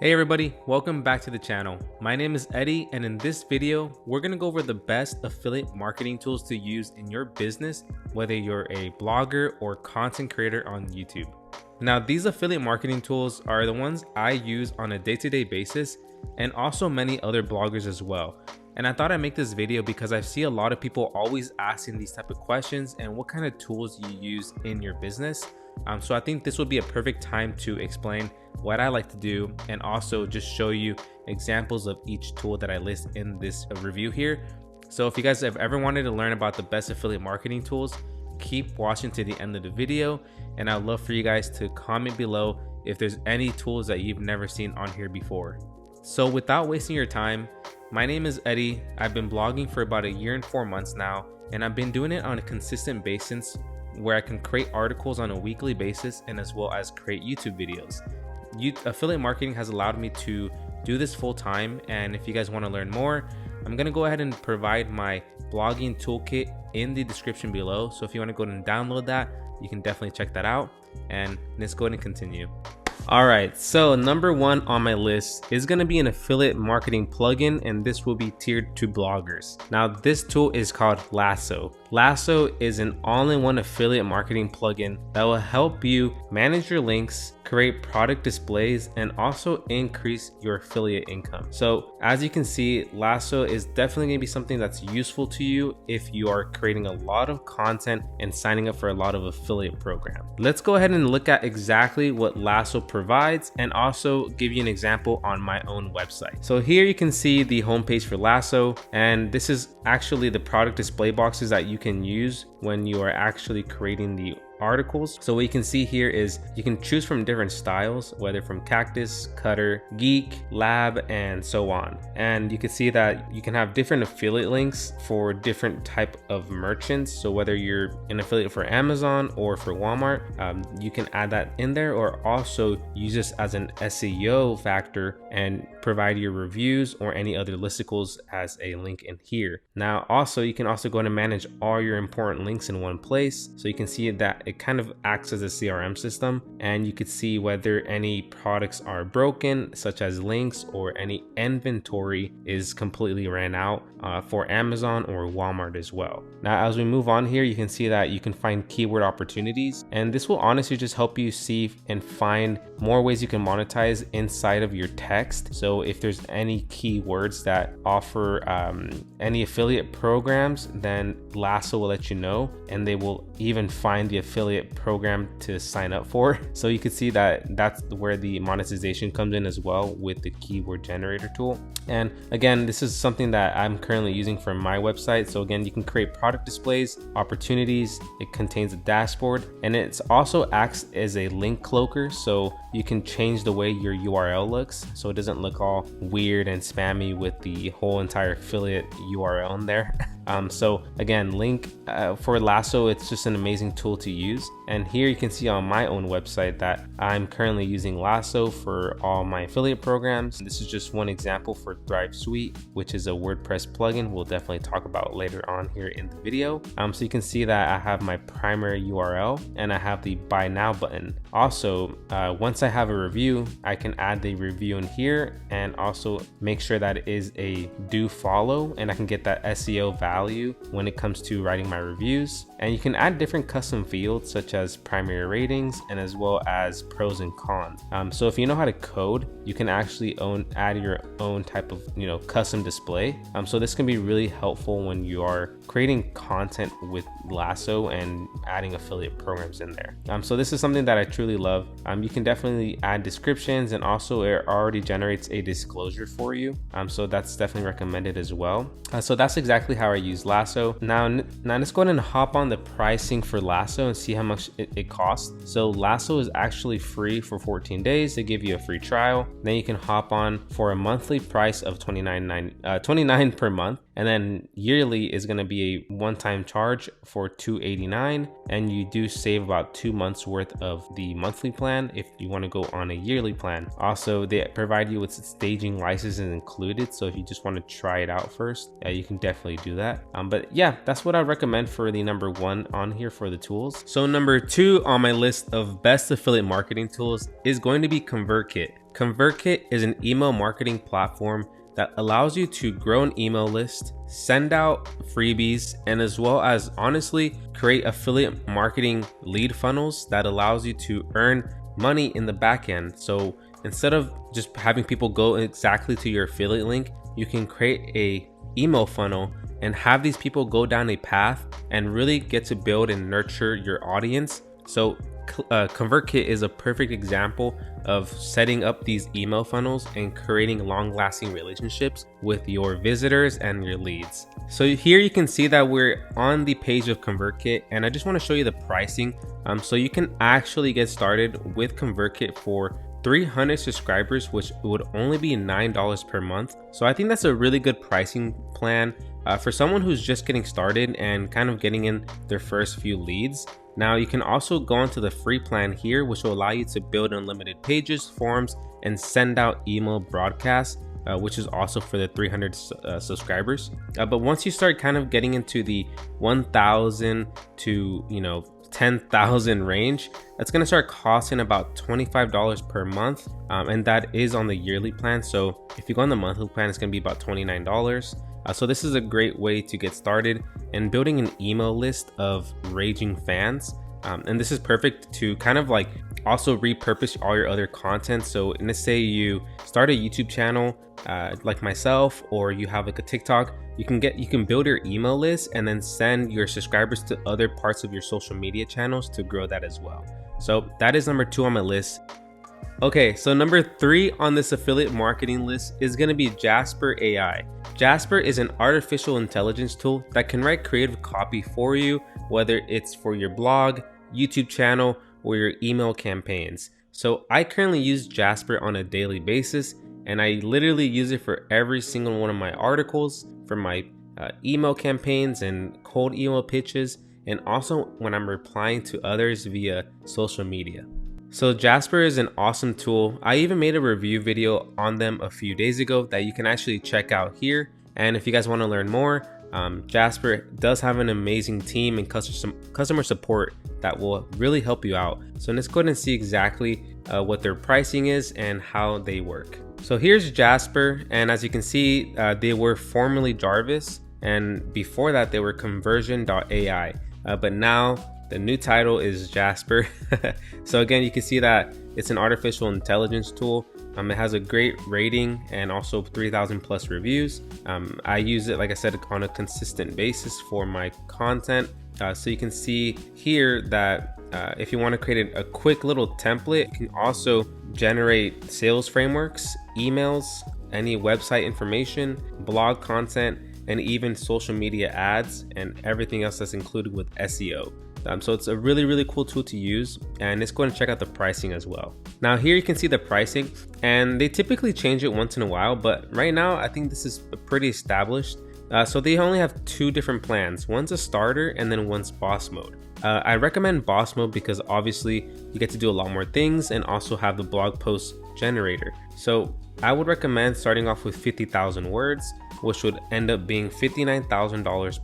Hey everybody, welcome back to the channel. My name is Eddy, and in this video, we're gonna go over the best affiliate marketing tools to use in your business, whether you're a blogger or content creator on YouTube. Now, these affiliate marketing tools are the ones I use on a day-to-day basis, and also many other bloggers as well. And I thought I'd make this video because I see a lot of people always asking these type of questions and what kind of tools you use in your business. So I think this would be a perfect time to explain what I like to do and also just show you examples of each tool that I list in this review here. So if you guys have ever wanted to learn about the best affiliate marketing tools, keep watching to the end of the video, and I'd love for you guys to comment below if there's any tools that you've never seen on here before. So without wasting your time, my name is Eddy. I've been blogging for about 1 year and 4 months now, and I've been doing it on a consistent basis where I can create articles on a weekly basis and as well as create YouTube videos. Affiliate marketing has allowed me to do this full time, and if you guys want to learn more, I'm going to go ahead and provide my blogging toolkit in the description below. So if you want to go ahead and download that, you can definitely check that out, and let's go ahead and continue. All right, so number one on my list is going to be an affiliate marketing plugin, and this will be tiered to bloggers. Now, this tool is called Lasso. Lasso is an all-in-one affiliate marketing plugin that will help you manage your links, create product displays, and also increase your affiliate income. So as you can see, Lasso is definitely going to be something that's useful to you if you are creating a lot of content and signing up for a lot of affiliate programs. Let's go ahead and look at exactly what Lasso provides and also give you an example on my own website. So here you can see the homepage for Lasso, and this is actually the product display boxes that you can use when you are actually creating the articles. So what you can see here is you can choose from different styles, whether from cactus, cutter, geek, lab, and so on. And you can see that you can have different affiliate links for different type of merchants. So whether you're an affiliate for Amazon or for Walmart, you can add that in there, or also use this as an SEO factor and provide your reviews or any other listicles as a link in here. Now also you can also go in and manage all your important links in one place. So you can see that it kind of acts as a CRM system, and you could see whether any products are broken, such as links, or any inventory is completely ran out for Amazon or Walmart as well. Now as we move on here, you can see that you can find keyword opportunities, and this will honestly just help you see and find more ways you can monetize inside of your text. So if there's any keywords that offer any affiliate programs, then Lasso will let you know, and they will even find the affiliate program to sign up for. So you can see that that's where the monetization comes in as well with the keyword generator tool. And again, this is something that I'm currently using for my website. So again, you can create product displays, opportunities. It contains a dashboard, and it also acts as a link cloaker. So you can change the way your URL looks, so it doesn't look all weird and spammy with the whole entire affiliate URL in there. So again, link for Lasso, it's just an amazing tool to use. And here you can see on my own website that I'm currently using Lasso for all my affiliate programs. This is just one example for Thrive Suite, which is a WordPress plugin we'll definitely talk about later on here in the video. So you can see that I have my primary URL and I have the buy now button. Also, once I have a review, I can add the review in here and also make sure that it is a do follow, and I can get that SEO value when it comes to writing my reviews. And you can add different custom fields such as primary ratings and as well as pros and cons. So if you know how to code, you can actually add your own type of custom display. So this can be really helpful when you are creating content with Lasso and adding affiliate programs in there. So this is something that I truly love. You can definitely add descriptions, and also it already generates a disclosure for you. So that's definitely recommended as well. So that's exactly how I use Lasso. Now let's go ahead and hop on the pricing for Lasso and see how much it costs. So Lasso is actually free for 14 days. They give you a free trial. Then you can hop on for a monthly price of $29 per month. And then yearly is going to be a one-time charge for $289, and you do save about 2 months worth of the monthly plan if you want to go on a yearly plan. Also, they provide you with staging licenses included, so if you just want to try it out first, you can definitely do that. But yeah, that's what I recommend for the number one on here for the tools. So number two on my list of best affiliate marketing tools is going to be Convertkit. Convertkit is an email marketing platform that allows you to grow an email list, send out freebies, and as well as honestly create affiliate marketing lead funnels that allows you to earn money in the back end. So instead of just having people go exactly to your affiliate link, you can create a email funnel and have these people go down a path and really get to build and nurture your audience. So Convertkit is a perfect example of setting up these email funnels and creating long-lasting relationships with your visitors and your leads. So here you can see that we're on the page of Convertkit, and I just want to show you the pricing. So you can actually get started with Convertkit for 300 subscribers, which would only be $9 per month. So I think that's a really good pricing plan for someone who's just getting started and kind of getting in their first few leads. Now you can also go onto the free plan here, which will allow you to build unlimited pages, forms, and send out email broadcasts, which is also for the 300 subscribers. But once you start kind of getting into the 1,000 to 10,000 range, that's going to start costing about $25 per month, and that is on the yearly plan. So if you go on the monthly plan, it's going to be about $29. So this is a great way to get started and building an email list of raging fans. And this is perfect to kind of like also repurpose all your other content. So let's say you start a YouTube channel like myself, or you have like a TikTok, you can build your email list and then send your subscribers to other parts of your social media channels to grow that as well. So that is number 2 on my list. Okay, so number 3 on this affiliate marketing list is going to be Jasper AI. Jasper is an artificial intelligence tool that can write creative copy for you, whether it's for your blog, YouTube channel, or your email campaigns. So I currently use Jasper on a daily basis, and I literally use it for every single one of my articles, for my email campaigns and cold email pitches, and also when I'm replying to others via social media. So Jasper is an awesome tool. I even made a review video on them a few days ago that you can actually check out here. And if you guys want to learn more, Jasper does have an amazing team and customer support that will really help you out. So let's go ahead and see exactly what their pricing is and how they work. So here's Jasper, and as you can see, they were formerly Jarvis, and before that they were Conversion.ai, but now the new title is Jasper. So again, you can see that it's an artificial intelligence tool. It has a great rating and also 3,000 plus reviews. I use it, like I said, on a consistent basis for my content. So you can see here that if you want to create a quick little template, you can also generate sales frameworks, emails, any website information, blog content, and even social media ads and everything else that's included with SEO. So it's a really cool tool to use, and let's go ahead and check out the pricing as well. Now here you can see the pricing, and they typically change it once in a while, but right now I think this is pretty established. So they only have 2 different plans. One's a starter and then one's boss mode. I recommend boss mode because obviously you get to do a lot more things and also have the blog post generator. So I would recommend starting off with 50,000 words, which would end up being $59,000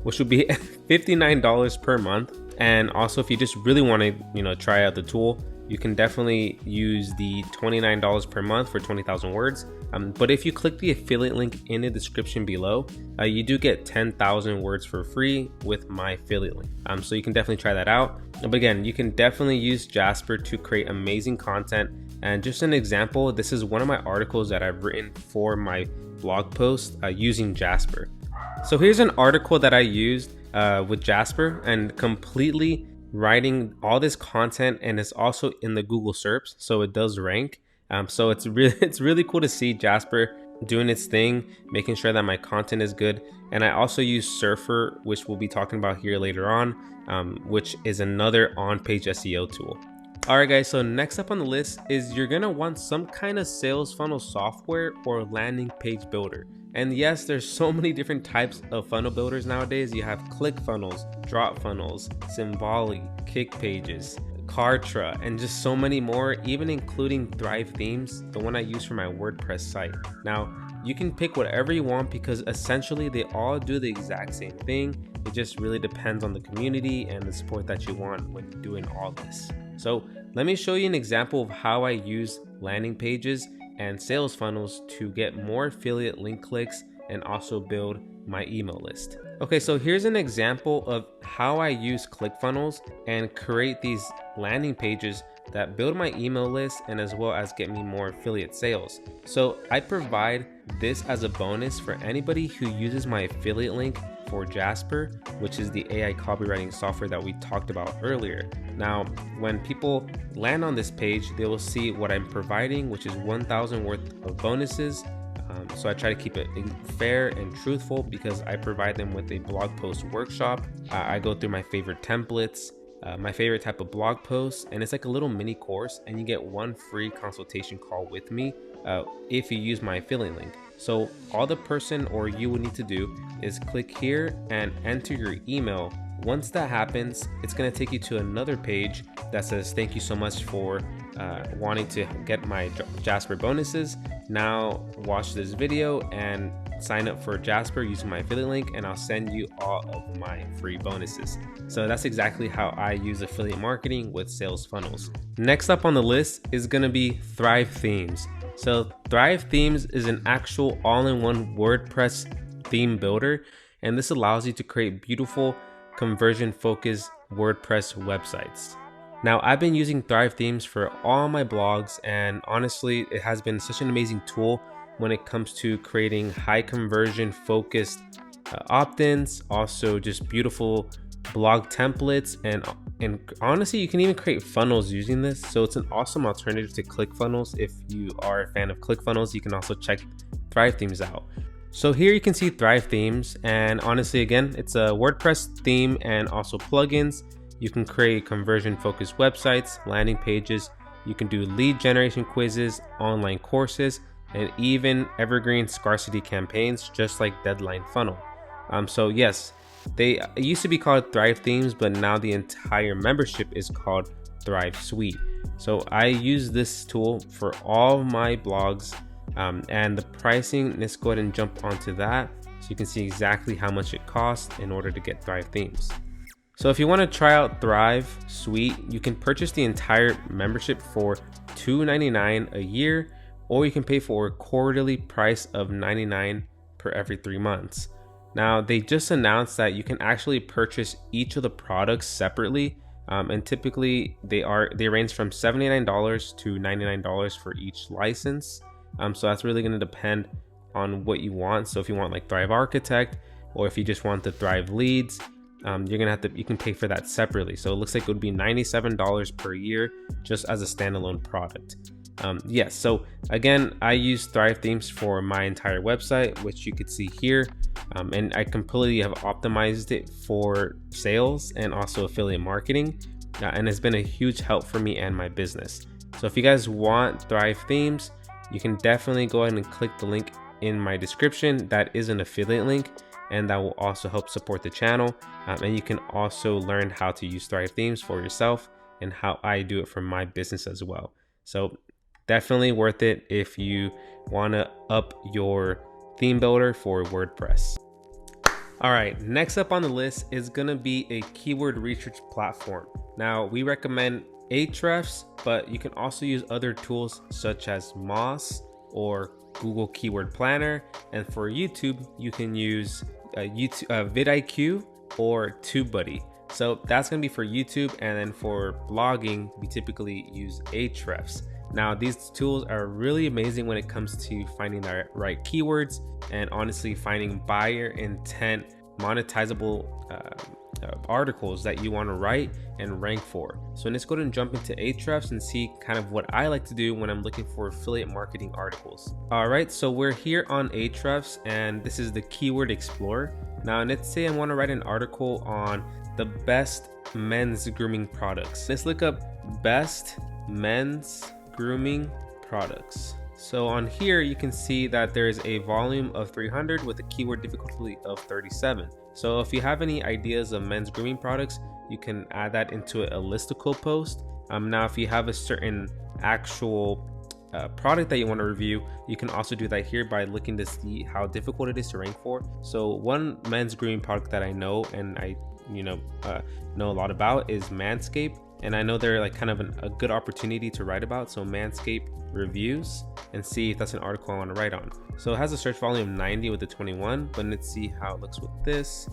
which would be $59 per month. And also if you just really want to try out the tool, you can definitely use the $29 per month for 20,000 words. But if you click the affiliate link in the description below, you do get 10,000 words for free with my affiliate link. So you can definitely try that out. But again, you can definitely use Jasper to create amazing content. And just an example, this is one of my articles that I've written for my blog post using Jasper. So here's an article that I used with Jasper and completely writing all this content, and it's also in the Google SERPs, so it does rank. So it's really cool to see Jasper doing its thing, making sure that my content is good. And I also use Surfer, which we'll be talking about here later on, which is another on-page SEO tool. Alright guys, so next up on the list is you're gonna want some kind of sales funnel software or landing page builder. And yes, there's so many different types of funnel builders nowadays. You have ClickFunnels, Dropfunnels, Symbolic, KickPages, Kartra, and just so many more, even including Thrive Themes, the one I use for my WordPress site. Now, you can pick whatever you want because essentially they all do the exact same thing. It just really depends on the community and the support that you want when doing all this. So let me show you an example of how I use landing pages, and sales funnels to get more affiliate link clicks and also build my email list. Okay, so here's an example of how I use ClickFunnels and create these landing pages that build my email list and as well as get me more affiliate sales. So I provide this as a bonus for anybody who uses my affiliate link for Jasper, which is the AI copywriting software that we talked about earlier. Now, when people land on this page, they will see what I'm providing, which is 1,000 worth of bonuses. So I try to keep it fair and truthful because I provide them with a blog post workshop. I go through my favorite templates, my favorite type of blog posts, and it's like a little mini course, and you get one free consultation call with me if you use my affiliate link. So all the person or you would need to do is click here and enter your email. Once that happens, it's going to take you to another page that says thank you so much for wanting to get my Jasper bonuses. Now watch this video and sign up for Jasper using my affiliate link, and I'll send you all of my free bonuses. So that's exactly how I use affiliate marketing with sales funnels. Next up on the list is going to be Thrive Themes. So Thrive Themes is an actual all-in-one WordPress theme builder, and this allows you to create beautiful conversion-focused WordPress websites. Now, I've been using Thrive Themes for all my blogs, and honestly, it has been such an amazing tool when it comes to creating high conversion focused opt-ins, also just beautiful blog templates, and honestly, you can even create funnels using this. So it's an awesome alternative to ClickFunnels. If you are a fan of ClickFunnels, you can also check Thrive Themes out. So here you can see Thrive Themes, and honestly, again, it's a WordPress theme and also plugins. You can create conversion focused websites, landing pages. You can do lead generation quizzes, online courses, and even evergreen scarcity campaigns, just like Deadline Funnel. So yes, it used to be called Thrive Themes, but now the entire membership is called Thrive Suite. So I use this tool for all my blogs, and the pricing, let's go ahead and jump onto that so you can see exactly how much it costs in order to get Thrive Themes. So if you want to try out Thrive Suite, you can purchase the entire membership for $2.99 a year, or you can pay for a quarterly price of $99 per every 3 months. Now, they just announced that you can actually purchase each of the products separately, and typically they range from $79 to $99 for each license. So that's really going to depend on what you want. So if you want like Thrive Architect, or if you just want the Thrive Leads, you can pay for that separately. So it looks like it would be $97 per year just as a standalone product. Yes, so again, I use Thrive Themes for my entire website, which you could see here, and I completely have optimized it for sales and also affiliate marketing, and it's been a huge help for me and my business. So if you guys want Thrive Themes, you can definitely go ahead and click the link in my description. That is an affiliate link, and that will also help support the channel, and you can also learn how to use Thrive Themes for yourself and how I do it for my business as well. So definitely worth it if you want to up your theme builder for WordPress. All right, next up on the list is going to be a keyword research platform. Now, we recommend Ahrefs, but you can also use other tools such as Moz or Google Keyword Planner. And for YouTube, you can use vidIQ or TubeBuddy. So that's going to be for YouTube, and then for blogging, we typically use Ahrefs. Now, these tools are really amazing when it comes to finding the right keywords and honestly finding buyer intent, monetizable articles that you want to write and rank for. So let's go ahead and jump into Ahrefs and see kind of what I like to do when I'm looking for affiliate marketing articles. All right, so we're here on Ahrefs, and this is the Keyword Explorer. Now, let's say I want to write an article on the best men's grooming products. Let's look up best men's grooming products. So on here, you can see that there's a volume of 300 with a keyword difficulty of 37. So if you have any ideas of men's grooming products, you can add that into a listicle post. Now, if you have a certain actual product that you want to review, you can also do that here by looking to see how difficult it is to rank for. So one men's grooming product that I know and I know a lot about is Manscaped, and I know they're like kind of a good opportunity to write about. So Manscaped reviews, and see if that's an article I want to write on. So it has a search volume of 90 with the 21, but let's see how it looks with this.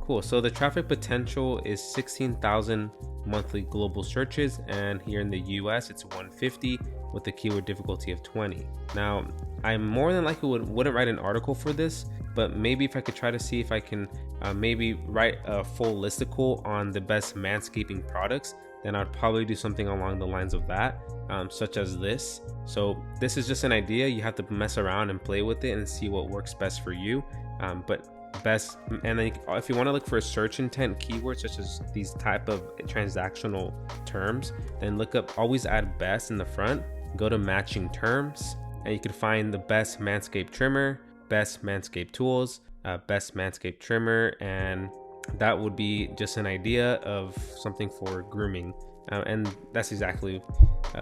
Cool. So the traffic potential is 16,000 monthly global searches, and here in the US it's 150 with the keyword difficulty of 20. Now I more than likely wouldn't write an article for this, but maybe if I could try to see if I can maybe write a full listicle on the best manscaping products, then I'd probably do something along the lines of that, such as this. So this is just an idea. You have to mess around and play with it and see what works best for you. But best, and then if you want to look for a search intent keyword such as these type of transactional terms, then look up, always add best in the front, go to matching terms, and you can find the best Manscaped trimmer, best Manscaped tools, best Manscaped trimmer, and that would be just an idea of something for grooming. And that's exactly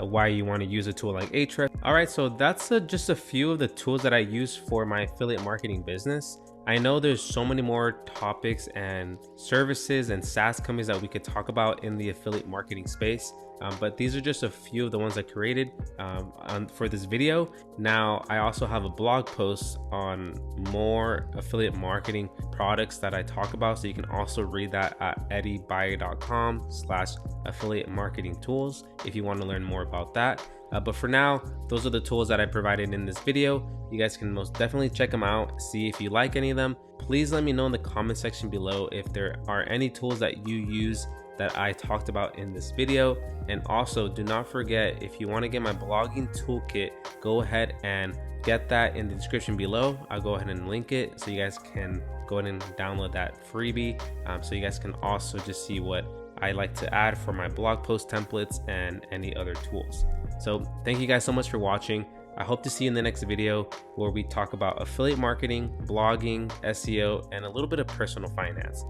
why you want to use a tool like Ahrefs. All right, so that's just a few of the tools that I use for my affiliate marketing business. I know there's so many more topics and services and SaaS companies that we could talk about in the affiliate marketing space, but these are just a few of the ones I created for this video. Now, I also have a blog post on more affiliate marketing products that I talk about, so you can also read that at eddybuy.com/affiliate marketing tools if you want to learn more about that. But for now, those are the tools that I provided in this video. You guys can most definitely check them out, see if you like any of them. Please let me know in the comment section below if there are any tools that you use that I talked about in this video. And also, do not forget, if you want to get my blogging toolkit, go ahead and get that in the description below. I'll go ahead and link it so you guys can go ahead and download that freebie, so you guys can also just see what I like to add for my blog post templates and any other tools. So thank you guys so much for watching. I hope to see you in the next video where we talk about affiliate marketing, blogging, SEO, and a little bit of personal finance.